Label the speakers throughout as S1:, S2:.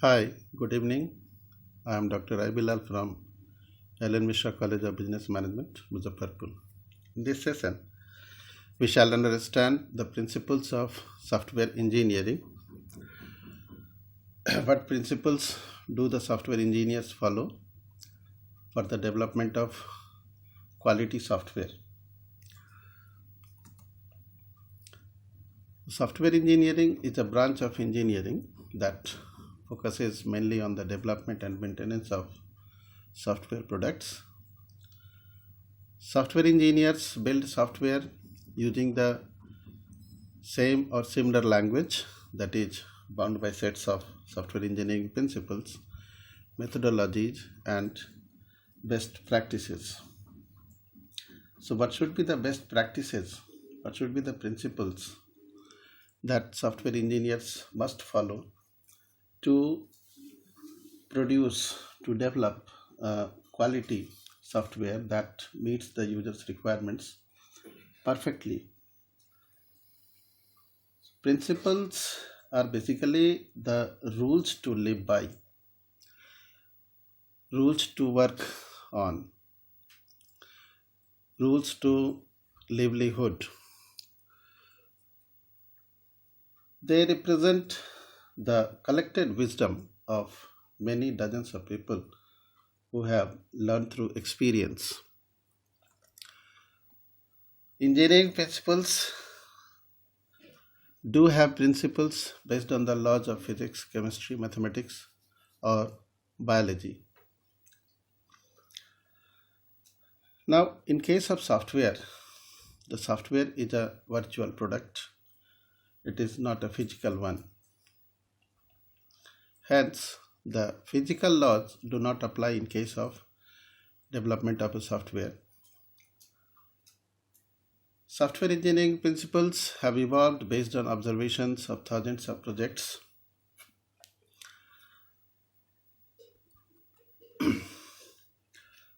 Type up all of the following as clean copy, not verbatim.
S1: Hi, good evening. I am Dr. Bilal from Ellen Mishra College of Business Management, Muzaffarpur. In this session, we shall understand the principles of software engineering. What principles do the software engineers follow for the development of quality software? Software engineering is a branch of engineering that focuses mainly on the development and maintenance of software products. Software engineers build software using the same or similar language that is bound by sets of software engineering principles, methodologies, and best practices. So what should be the best practices? What should be the principles that software engineers must follow to develop quality software that meets the user's requirements perfectly? Principles are basically the rules to live by, rules to work on, rules to livelihood. They represent the collected wisdom of many dozens of people who have learned through experience. Engineering principles do have principles based on the laws of physics, chemistry, mathematics, or biology. Now, in case of software, the software is a virtual product. It is not a physical one. Hence, the physical laws do not apply in case of development of a software. Software engineering principles have evolved based on observations of thousands of projects.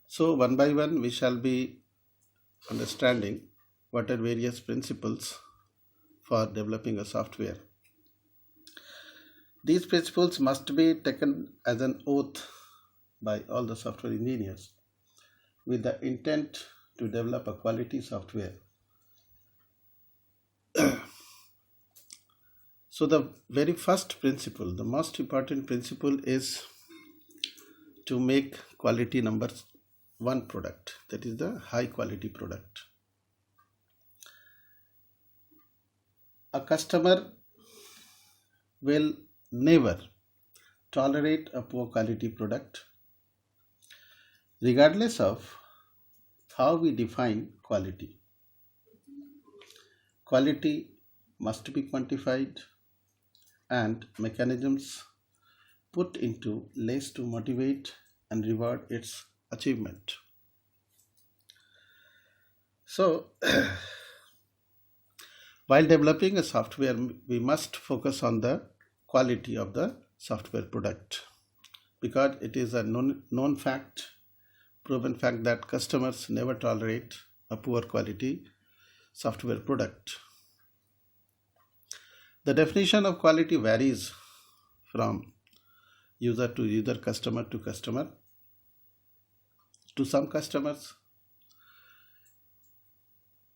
S1: So, one by one, we shall be understanding what are various principles for developing a software. These principles must be taken as an oath by all the software engineers with the intent to develop a quality software. So the very first principle, the most important principle, is to make quality number one product, that is the high quality product. A customer will never tolerate a poor quality product, regardless of how we define quality. Quality must be quantified and mechanisms put into place to motivate and reward its achievement. So, while developing a software, we must focus on the quality of the software product because it is a known fact, proven fact that customers never tolerate a poor quality software product. The definition of quality varies from user to user, customer to customer. To some customers,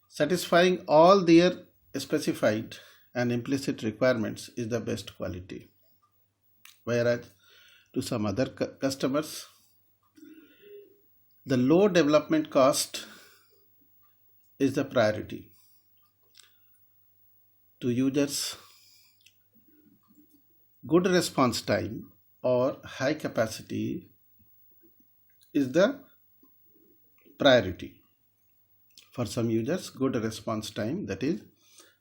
S1: satisfying all their specified and implicit requirements is the best quality, whereas to some other customers, the low development cost is the priority. To users, good response time or high capacity is the priority. For some users, good response time, that is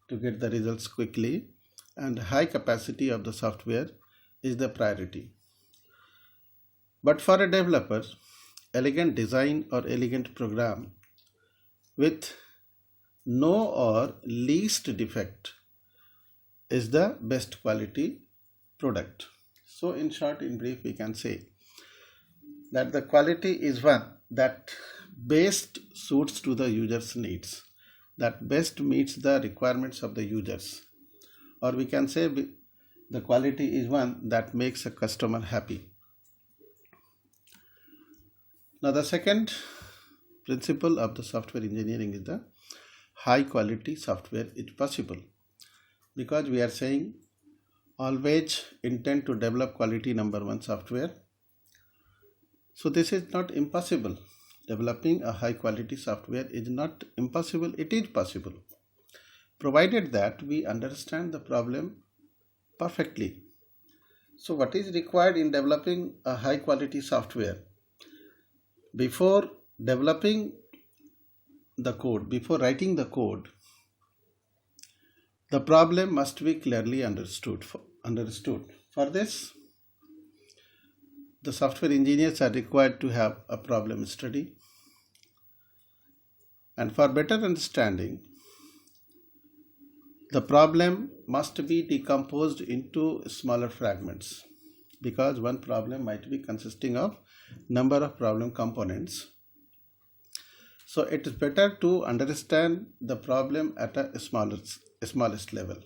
S1: to get the results quickly, and high capacity of the software is the priority. But for a developer, elegant design or elegant program with no or least defect is the best quality product. So in short, in brief, we can say that the quality is one that best suits to the user's needs, that best meets the requirements of the users, or we can say The quality is one that makes a customer happy. Now the second principle of the software engineering is the high quality software is possible, because we are saying always intend to develop quality number one software. So this is not impossible. Developing a high quality software is not impossible, it is possible, provided that we understand the problem perfectly. So what is required in developing a high quality software? Before developing the code, before writing the code, the problem must be clearly understood. For this, the software engineers are required to have a problem study. And for better understanding, the problem must be decomposed into smaller fragments, because one problem might be consisting of number of problem components. So it is better to understand the problem at a smallest level.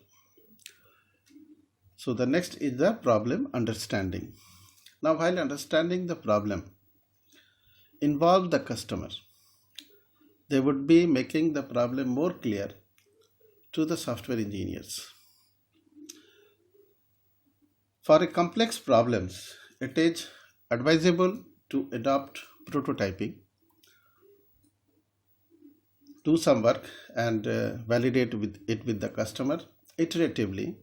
S1: So the next is the problem understanding. Now, while understanding the problem involve the customer, they would be making the problem more clear to the software engineers. For a complex problems, it is advisable to adopt prototyping, do some work and validate it with the customer iteratively.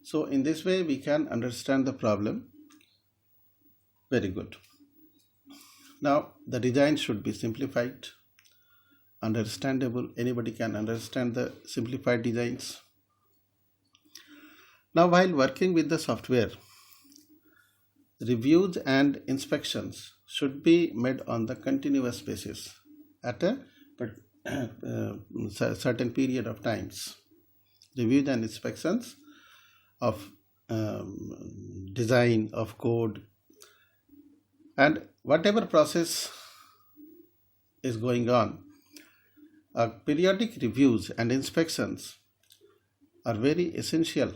S1: So in this way we can understand the problem very good. Now the design should be simplified, understandable. Anybody can understand the simplified designs. Now while working with the software, reviews and inspections should be made on the continuous basis at a certain period of times. Reviews and inspections of design, of code, and whatever process is going on. Periodic reviews and inspections are very essential,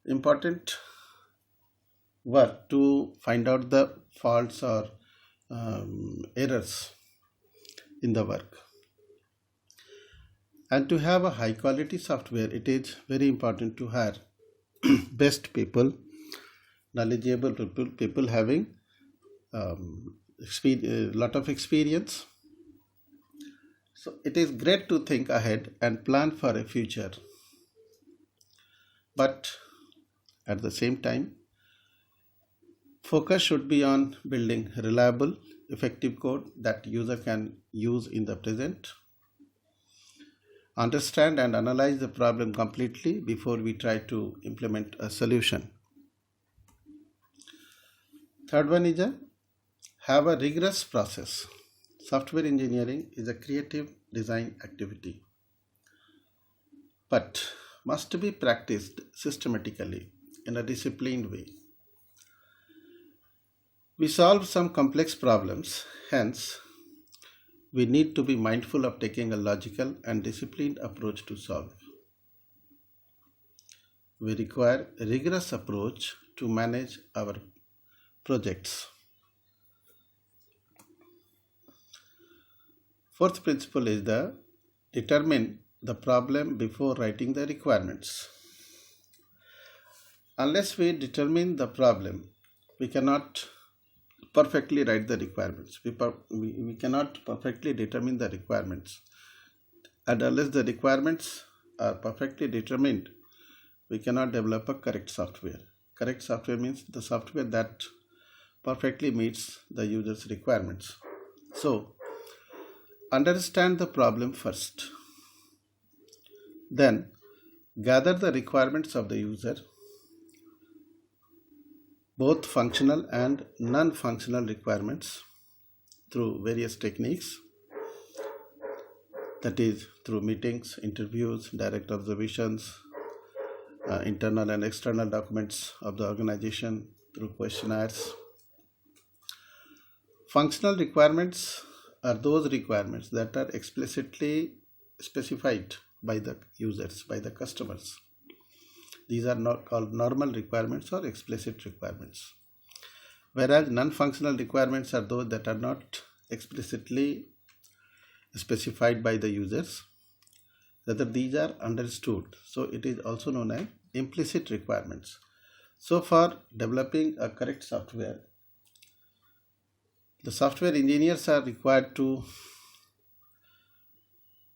S1: important work to find out the faults or errors in the work. And to have a high quality software, it is very important to hire best people, knowledgeable people having a lot of experience. So it is great to think ahead and plan for a future. But at the same time, focus should be on building reliable, effective code that user can use in the present. Understand and analyze the problem completely before we try to implement a solution. Third one is have a rigorous process. Software engineering is a creative design activity, but must be practiced systematically in a disciplined way. We solve some complex problems, hence we need to be mindful of taking a logical and disciplined approach to solve. We require a rigorous approach to manage our projects. Fourth principle is determine the problem before writing the requirements. Unless we determine the problem, we cannot perfectly write the requirements. We cannot perfectly determine the requirements. And unless the requirements are perfectly determined, we cannot develop a correct software. Correct software means the software that perfectly meets the user's requirements. So, understand the problem first. Then, gather the requirements of the user, both functional and non-functional requirements, through various techniques, that is through meetings, interviews, direct observations, internal and external documents of the organization, through questionnaires. Functional requirements are those requirements that are explicitly specified by the users, by the customers. These are not called normal requirements or explicit requirements. Whereas non-functional requirements are those that are not explicitly specified by the users, rather these are understood. So it is also known as implicit requirements. So for developing a correct software, the software engineers are required to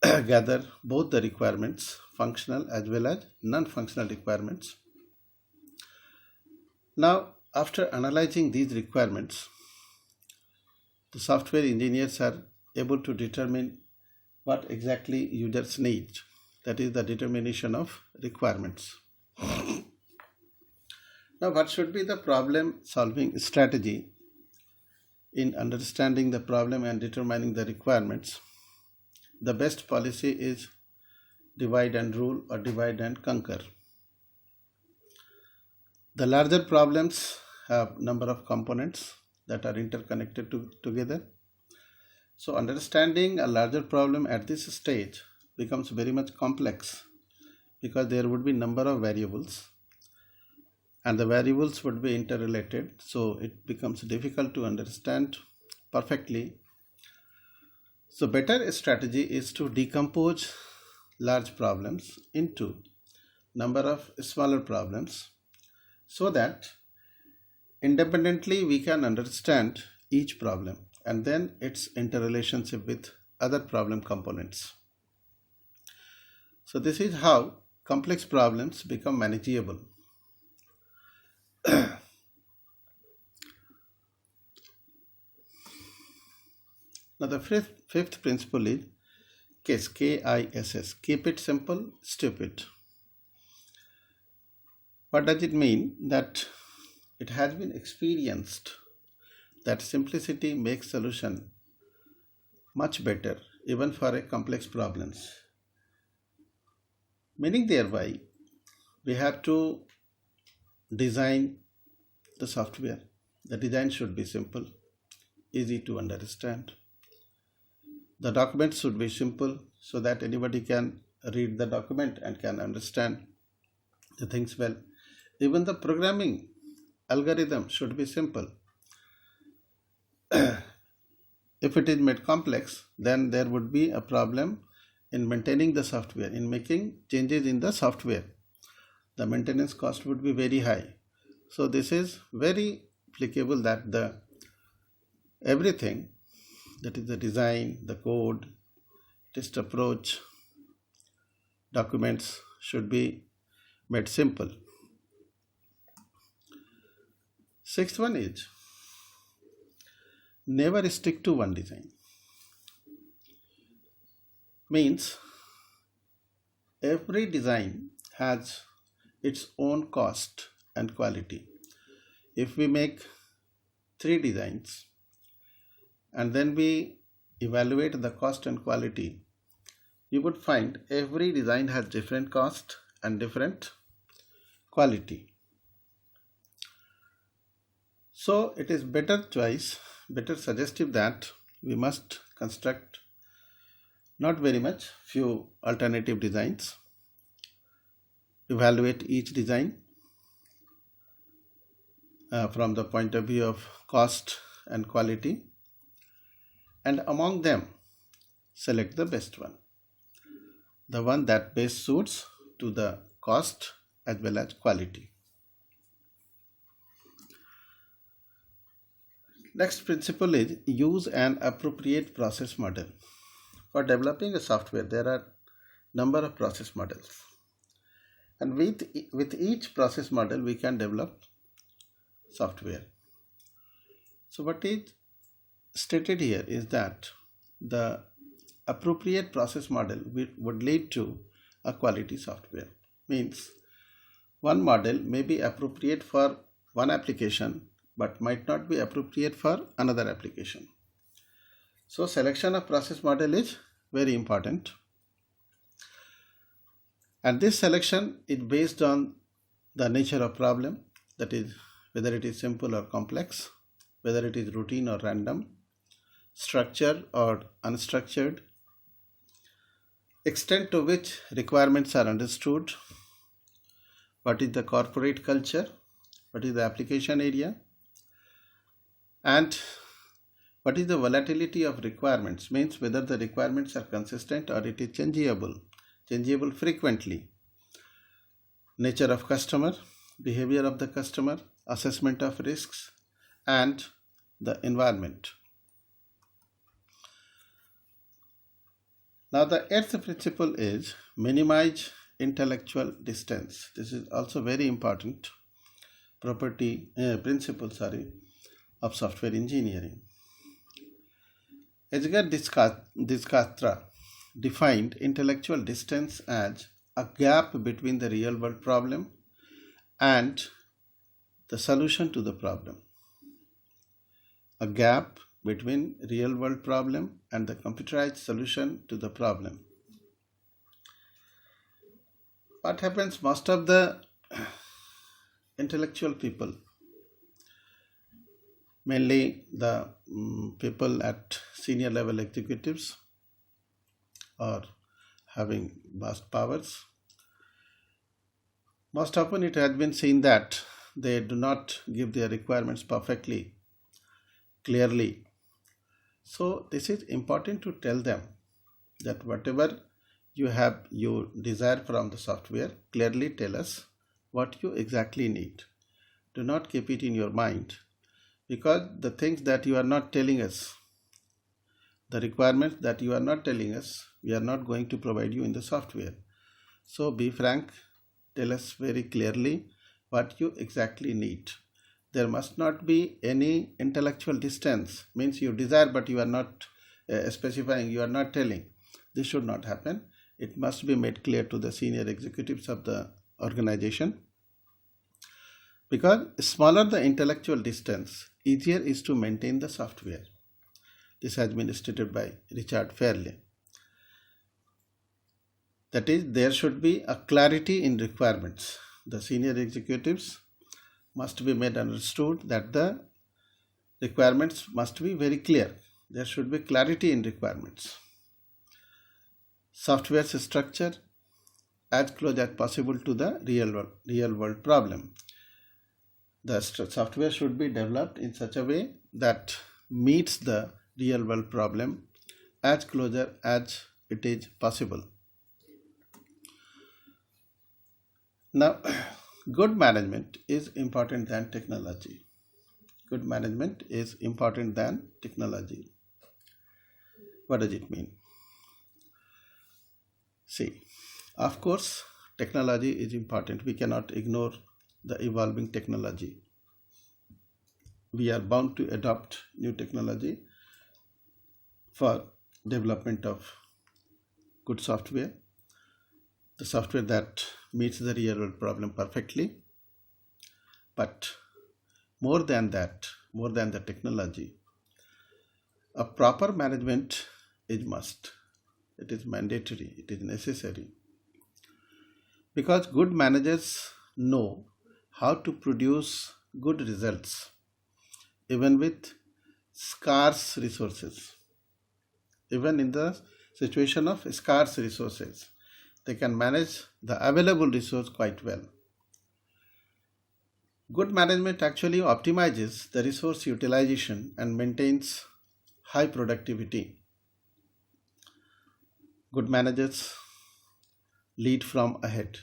S1: gather both the requirements, functional as well as non-functional requirements. Now, after analyzing these requirements, the software engineers are able to determine what exactly users need. That is the determination of requirements. Now, what should be the problem solving strategy in understanding the problem and determining the requirements? The best policy is divide and rule or divide and conquer. The larger problems have number of components that are interconnected together. So understanding a larger problem at this stage becomes very much complex because there would be number of variables and the variables would be interrelated. So it becomes difficult to understand perfectly. So better strategy is to decompose large problems into number of smaller problems so that independently we can understand each problem and then its interrelationship with other problem components. So this is how complex problems become manageable. Now the fifth principle is KISS, K-I-S-S, keep it simple, stupid. What does it mean? That it has been experienced that simplicity makes solution much better even for a complex problems. Meaning thereby we have to design the software. The design should be simple, easy to understand. The documents should be simple so that anybody can read the document and can understand the things well. Even the programming algorithm should be simple. If it is made complex, then there would be a problem in maintaining the software, in making changes in the software. The maintenance cost would be very high. So this is very applicable that the everything, that is the design, the code, test approach, documents should be made simple. Sixth one is never stick to one design. Means every design has its own cost and quality. If we make 3 designs and then we evaluate the cost and quality, you would find every design has different cost and different quality. So it is better choice, better suggestive that we must construct not very much, few alternative designs, evaluate each design from the point of view of cost and quality, and among them select the best one, the one that best suits to the cost as well as quality. Next principle is use an appropriate process model. For developing a software, there are number of process models, and with each process model we can develop software. So what is stated here is that the appropriate process model would lead to a quality software. Means one model may be appropriate for one application but might not be appropriate for another application. So selection of process model is very important, and this selection is based on the nature of problem, that is whether it is simple or complex, whether it is routine or random, structured or unstructured, extent to which requirements are understood, what is the corporate culture, what is the application area, and what is the volatility of requirements, means whether the requirements are consistent or it is changeable frequently. Nature of customer, behavior of the customer, assessment of risks, and the environment. Now the eighth principle is minimize intellectual distance. This is also very important principle of software engineering. Edsger Dijkstra defined intellectual distance as a gap between the real world problem and the solution to the problem. A gap between real world problem and the computerized solution to the problem. What happens? Most of the intellectual people, mainly the people at senior level executives or having vast powers, most often it has been seen that they do not give their requirements perfectly, clearly. So this is important to tell them that whatever you desire from the software, clearly tell us what you exactly need. Do not keep it in your mind, because the things that you are not telling us, the requirements that you are not telling us, we are not going to provide you in the software. So be frank, tell us very clearly what you exactly need. There must not be any intellectual distance, means you desire but you are not specifying, you are not telling. This should not happen. It must be made clear to the senior executives of the organization, because smaller the intellectual distance, easier is to maintain the software. This has been stated by Richard Fairley. That is, there should be a clarity in requirements. The senior executives must be made understood that the requirements must be very clear. There should be clarity in requirements. Software's structure as close as possible to the real world problem. The software should be developed in such a way that meets the real world problem as closer as it is possible. Now, good management is important than technology. Good management is important than technology. What does it mean? See, of course, technology is important. We cannot ignore the evolving technology. We are bound to adopt new technology for development of good software, the software that meets the real world problem perfectly. But more than that, more than the technology, a proper management is must. It is mandatory, it is necessary. Because good managers know how to produce good results even with scarce resources. Even in the situation of scarce resources, they can manage the available resource quite well. Good management actually optimizes the resource utilization and maintains high productivity. Good managers lead from ahead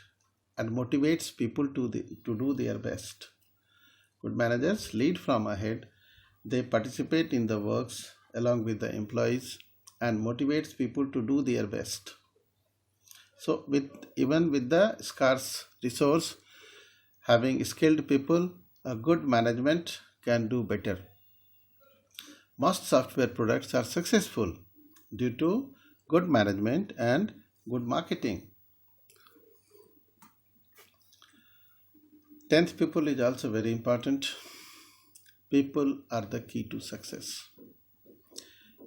S1: and motivates people to do their best. Good managers lead from ahead. They participate in the works along with the employees and motivates people to do their best. So even with the scarce resource, having skilled people, a good management can do better. Most software products are successful due to good management and good marketing. 10th people is also very important. People are the key to success.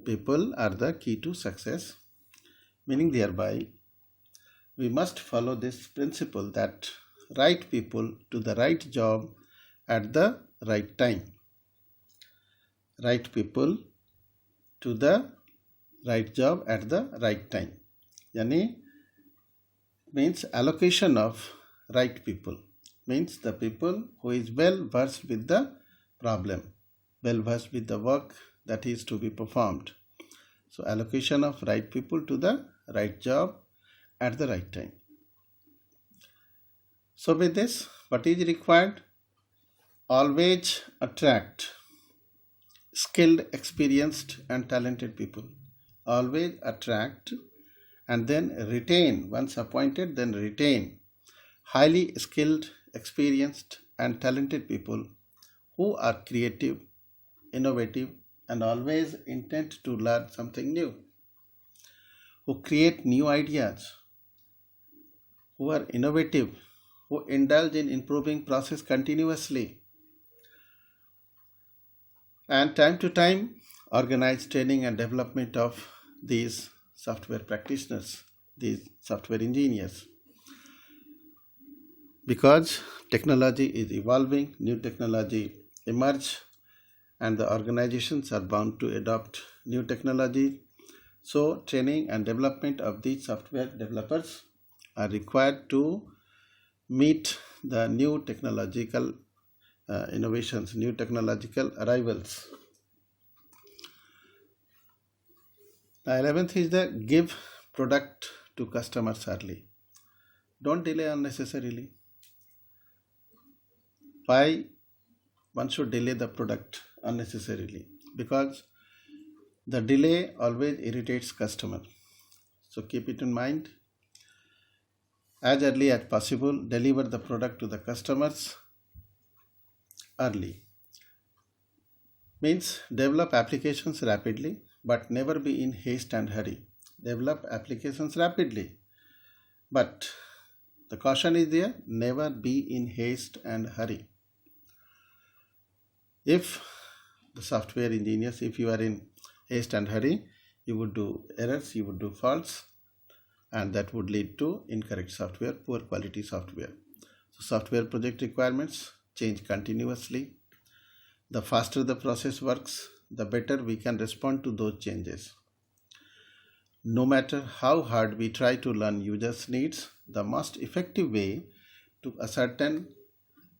S1: People are the key to success, meaning thereby we must follow this principle that right people to the right job at the right time. Right people to the right job at the right time. Yani means allocation of right people. means the people who is well versed with the problem, well versed with the work that is to be performed. So allocation of right people to the right job at the right time. So with this, what is required? Always attract skilled, experienced and talented people. Always attract and then retain, once appointed, then retain highly skilled, experienced and talented people who are creative, innovative and always intent to learn something new, who create new ideas, who are innovative, who indulge in improving process continuously, and time to time organize training and development of these software practitioners, these software engineers. Because technology is evolving, new technology emerge and the organizations are bound to adopt new technology. So training and development of these software developers are required to meet the new technological innovations, new technological arrivals. The 11th is the give product to customers early. Don't delay unnecessarily. Why one should delay the product unnecessarily? Because the delay always irritates customer. So keep it in mind. As early as possible, deliver the product to the customers early. Means develop applications rapidly, but never be in haste and hurry. Develop applications rapidly, but the caution is there, never be in haste and hurry. If the software engineers, if you are in haste and hurry, you would do errors, you would do faults, and that would lead to incorrect software, poor quality software. So software project requirements change continuously. The faster the process works, the better we can respond to those changes. No matter how hard we try to learn users' needs, the most effective way to ascertain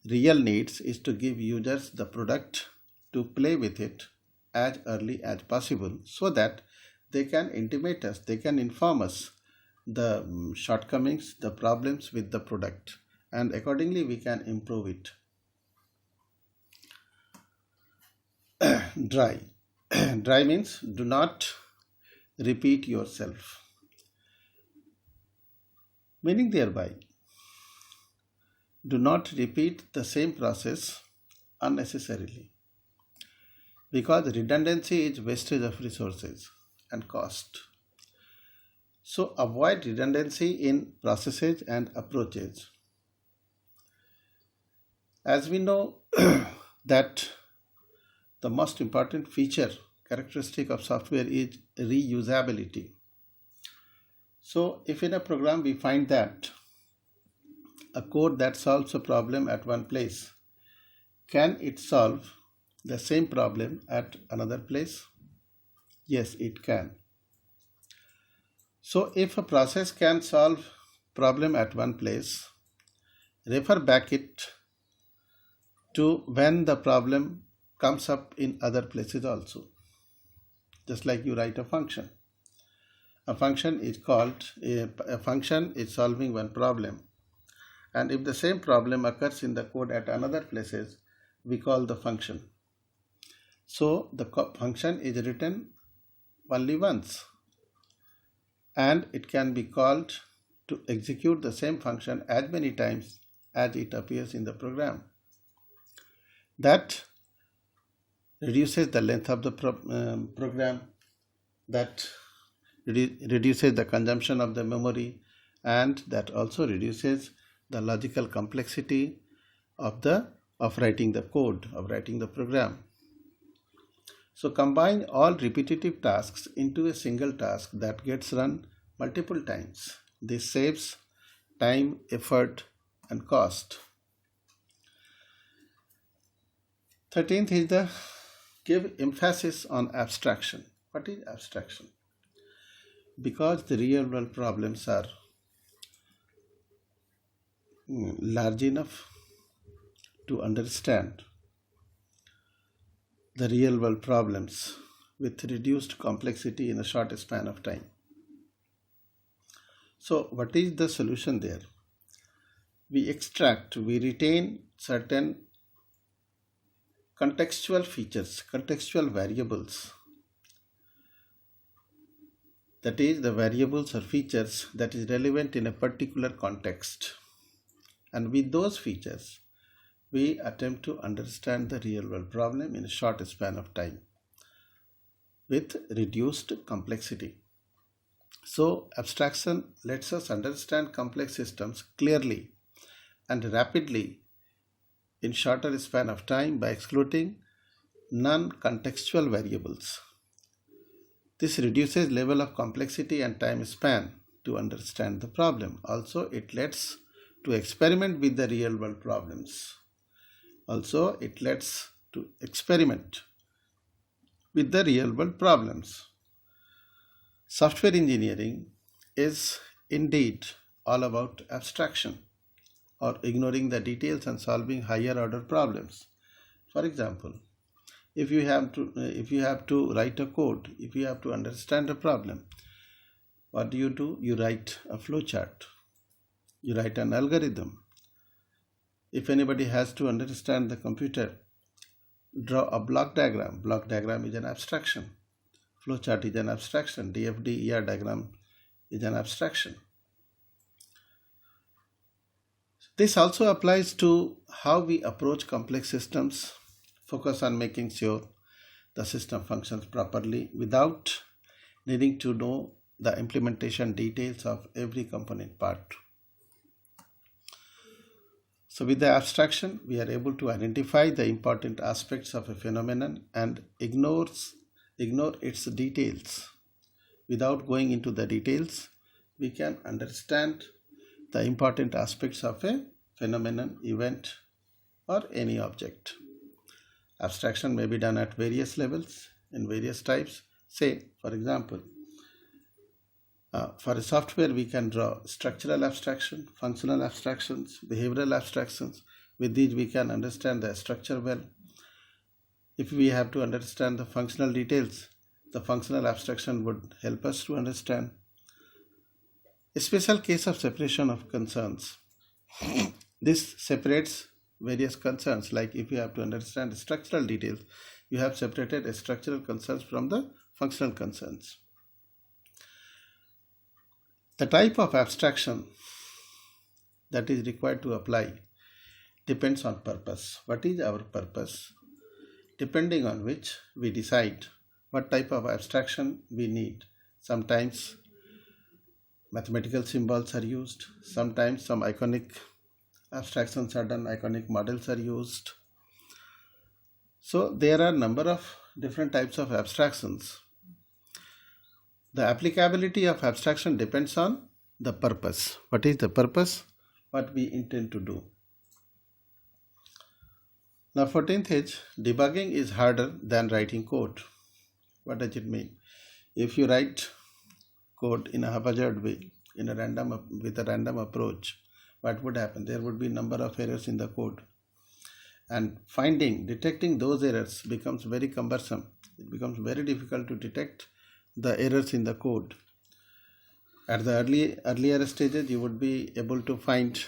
S1: real needs is to give users the product to play with it as early as possible so that they can intimate us, they can inform us the shortcomings, the problems with the product, and accordingly we can improve it. Dry. Dry means do not repeat yourself. Meaning thereby, do not repeat the same process unnecessarily, because redundancy is wastage of resources and cost. So avoid redundancy in processes and approaches. As we know that the most important feature, characteristic of software is reusability. So if in a program we find that a code that solves a problem at one place, can it solve the same problem at another place? Yes, it can. So if a process can solve problem at one place, refer back it to when the problem comes up in other places also. Just like you write a function. A function is called, a function is solving one problem. And if the same problem occurs in the code at another places, we call the function. So the function is written only once, and it can be called to execute the same function as many times as it appears in the program. That reduces the length of the program, that reduces the consumption of the memory, and that also reduces the logical complexity of writing the code, of writing the program. So combine all repetitive tasks into a single task that gets run multiple times. This saves time, effort, and cost. 13th is the give emphasis on abstraction. What is abstraction? Because the real world problems are large enough, to understand the real world problems with reduced complexity in a short span of time. So what is the solution there? We retain certain contextual features, contextual variables. That is, the variables or features that is relevant in a particular context. And with those features, we attempt to understand the real world problem in a short span of time with reduced complexity. So, abstraction lets us understand complex systems clearly and rapidly in shorter span of time by excluding non-contextual variables. This reduces level of complexity and time span to understand the problem. Also, it lets to experiment with the real world problems. Software engineering is indeed all about abstraction or ignoring the details and solving higher order problems. For example, if you have to write a code, if you have to understand a problem, what do? You write a flowchart, you write an algorithm. If anybody has to understand the computer, draw a block diagram. Block diagram is an abstraction. Flowchart is an abstraction. DFD-ER diagram is an abstraction. This also applies to how we approach complex systems. Focus on making sure the system functions properly without needing to know the implementation details of every component part. So with the abstraction, we are able to identify the important aspects of a phenomenon and ignore its details. Without going into the details, we can understand the important aspects of a phenomenon, event, or any object. Abstraction may be done at various levels, in various types. Say, for example, for a software, we can draw structural abstraction, functional abstractions, behavioral abstractions. With these, we can understand the structure well. If we have to understand the functional details, the functional abstraction would help us to understand. A special case of separation of concerns. This separates various concerns, like if you have to understand the structural details, you have separated structural concerns from the functional concerns. The type of abstraction that is required to apply depends on purpose. What is our purpose? Depending on which we decide what type of abstraction we need. Sometimes mathematical symbols are used, sometimes some iconic abstractions are done, iconic models are used. So there are a number of different types of abstractions. The applicability of abstraction depends on the purpose. What is the purpose? What we intend to do. Now 14th is, debugging is harder than writing code. What does it mean? If you write code in a haphazard way, with a random approach, what would happen? There would be a number of errors in the code. And detecting those errors becomes very cumbersome. It becomes very difficult to detect the errors in the code. At the earlier stages, you would be able to find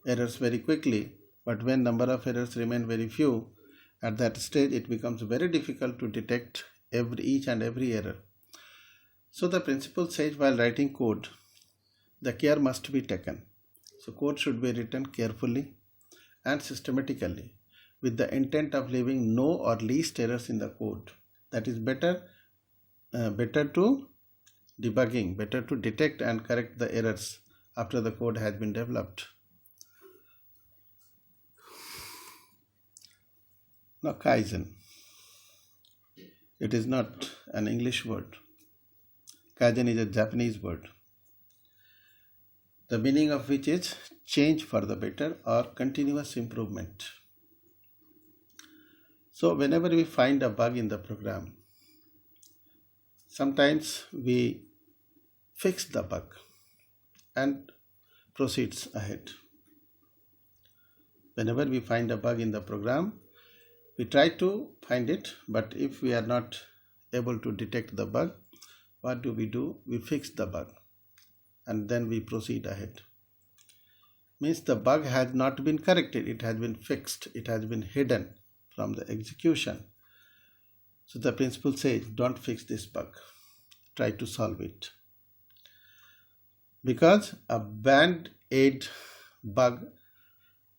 S1: errors very quickly. But when number of errors remain very few, at that stage, it becomes very difficult to detect each and every error. So the principle says, while writing code, the care must be taken. So code should be written carefully and systematically with the intent of leaving no or least errors in the code. That is better to debugging, better to detect and correct the errors after the code has been developed. Now Kaizen. It is not an English word. Kaizen is a Japanese word, the meaning of which is change for the better or continuous improvement. So whenever we find a bug in the program, sometimes we fix the bug and proceeds ahead. Whenever we find a bug in the program, we try to find it, but if we are not able to detect the bug, what do? We fix the bug and then we proceed ahead. Means the bug has not been corrected, it has been fixed, it has been hidden from the execution. So the principle says, don't fix this bug, try to solve it. Because a band-aid bug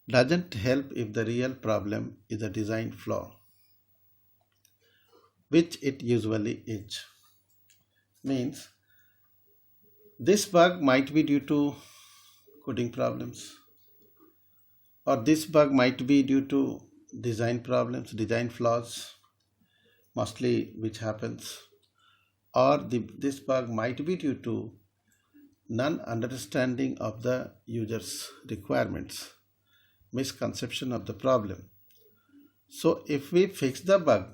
S1: doesn't help if the real problem is a design flaw, which it usually is. Means this bug might be due to coding problems, or this bug might be due to design problems, design flaws, mostly which happens, or this bug might be due to non-understanding of the user's requirements, misconception of the problem. So if we fix the bug,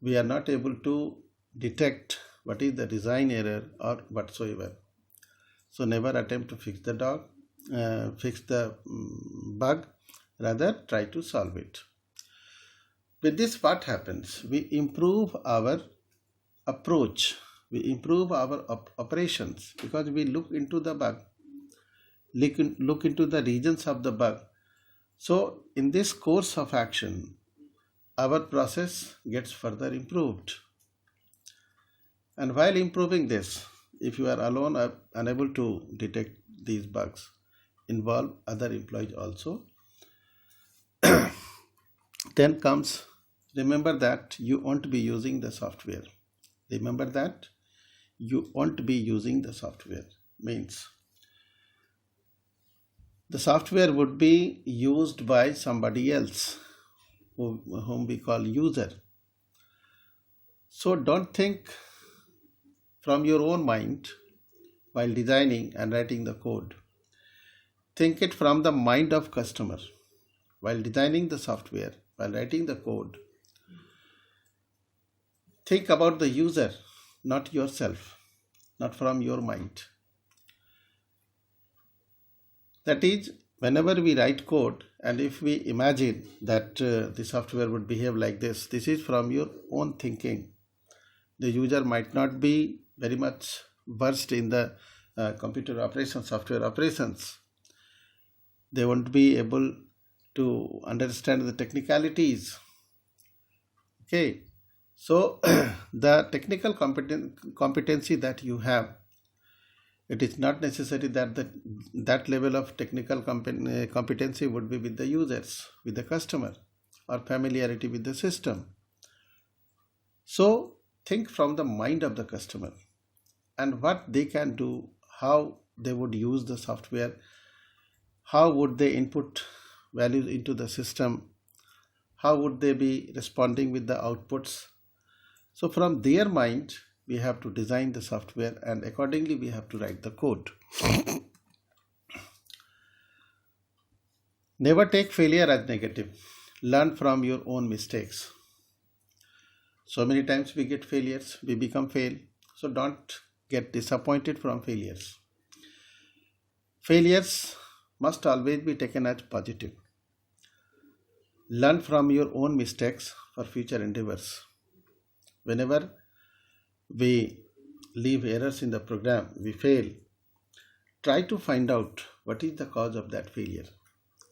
S1: we are not able to detect what is the design error or whatsoever. So never attempt to fix the bug, rather try to solve it. With this, what happens? We improve our approach, we improve our operations, because we look into the bug, look into the regions of the bug. So in this course of action, our process gets further improved. And while improving this, if you are alone or unable to detect these bugs, involve other employees also. Then comes, remember that you won't be using the software. Remember that you won't be using the software. Means the software would be used by somebody else, whom we call user. So don't think from your own mind while designing and writing the code. Think it from the mind of customer. While designing the software, while writing the code, think about the user, not yourself, not from your mind. That is, whenever we write code, and if we imagine that the software would behave like this is from your own thinking. The user might not be very much versed in the computer operations, software operations. They won't be able to understand the technicalities. Okay, so the technical competency that you have, it is not necessary that that level of technical competency would be with the users, with the customer, or familiarity with the system. So think from the mind of the customer and what they can do, how they would use the software, how would they input values into the system, how would they be responding with the outputs. So from their mind, we have to design the software, and accordingly we have to write the code. Never take failure as negative. Learn from your own mistakes. So many times we get failures, we become fail. So don't get disappointed from failures. Failures must always be taken as positive. Learn from your own mistakes for future endeavors. Whenever we leave errors in the program, we fail, try to find out what is the cause of that failure.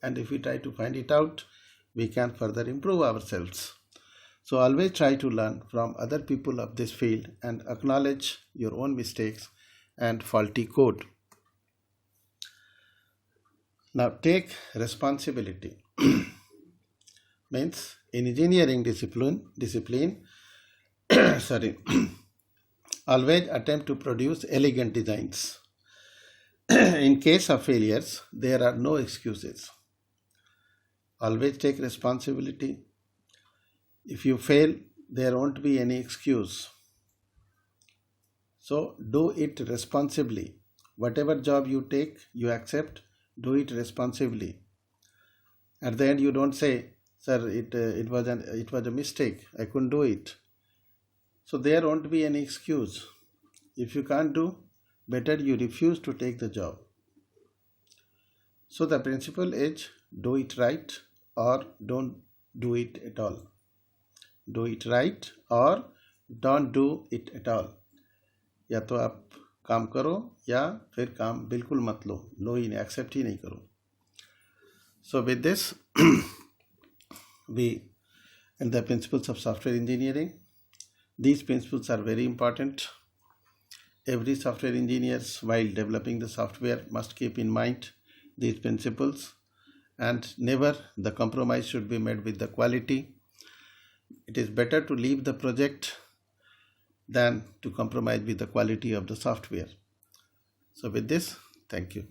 S1: And if we try to find it out, we can further improve ourselves. So always try to learn from other people of this field and acknowledge your own mistakes and faulty code. Now take responsibility. Means in engineering discipline always attempt to produce elegant designs. In case of failures, there are no excuses. Always take responsibility. If you fail, there won't be any excuse. So do it responsibly. Whatever job you take, you accept, do it responsibly. At the end, you don't say, sir, it was a mistake, I couldn't do it. So there won't be any excuse. If you can't do, better you refuse to take the job. So the principle is, do it right or don't do it at all. Do it right or don't do it at all. या तो आप काम करो या फिर काम बिल्कुल मत लो, लो ही नहीं, एक्सेप्ट ही नहीं करो. So with this we and the principles of software engineering. These principles are very important. Every software engineer, while developing the software, must keep in mind these principles, and never the compromise should be made with the quality. It is better to leave the project than to compromise with the quality of the software. So with this, thank you.